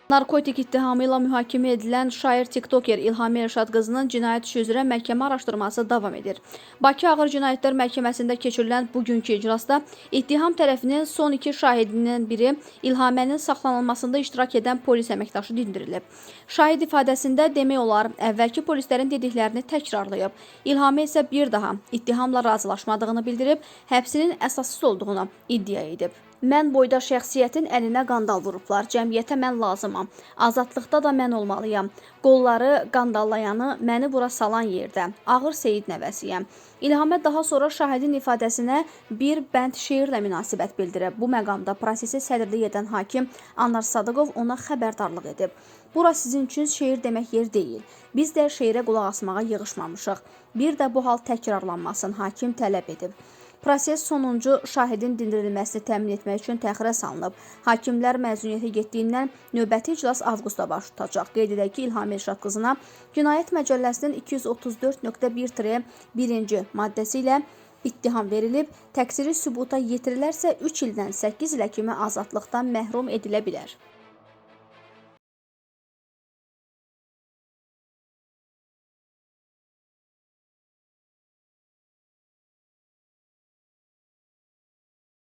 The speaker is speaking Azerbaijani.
Narkotik ittihamı ilə mühakimə edilən şair tiktoker İlham Elşad qızının cinayət işi üzrə məhkəmə araşdırması davam edir. Bakı Ağır Cinayətlər Məhkəməsində keçirilən bugünkü iclasda ittiham tərəfinin son iki şahidinin biri İlhamənin saxlanılmasında iştirak edən polis əməkdaşı dindirilib. Şahid ifadəsində demək olar, əvvəlki polislərin dediklərini təkrarlayıb. İlhamə isə bir daha ittihamla razılaşmadığını bildirib, həbsinin əsassız olduğunu iddia edib. Mən boyda şəxsiyyətin əlinə qandal vurublar. Cəmiyyətə mən lazımam. Azadlıqda da mən olmalıyam. Qolları qandallayanı məni bura salan yerdə. Ağır Seyid nəvəsiyəm. İlhamə daha sonra şahidin ifadəsinə bir bənd şeirlə münasibət bildirib. Bu məqamda prosesi sədrlik edən hakim Anar Sadıqov ona xəbərdarlıq edib. Bura sizin üçün şeir demək yer deyil. Biz də şeirə qulaq asmağa yığışmamışıq. Bir də bu hal təkrarlanmasın, hakim tələb edib. Proses sonuncu şahidin dindirilməsini təmin etmək üçün təxirə salınıb. Hakimlər məzuniyyətə getdiyindən növbəti iclas avqustda baş tutacaq. Qeyd edək ki, İlham Elşad qızına Cinayət Məcəlləsinin 234.1-1-ci maddəsi ilə ittiham verilib. Təqsiri sübuta yetirilərsə 3 ildən 8 ilə kimi azadlıqdan məhrum edilə bilər.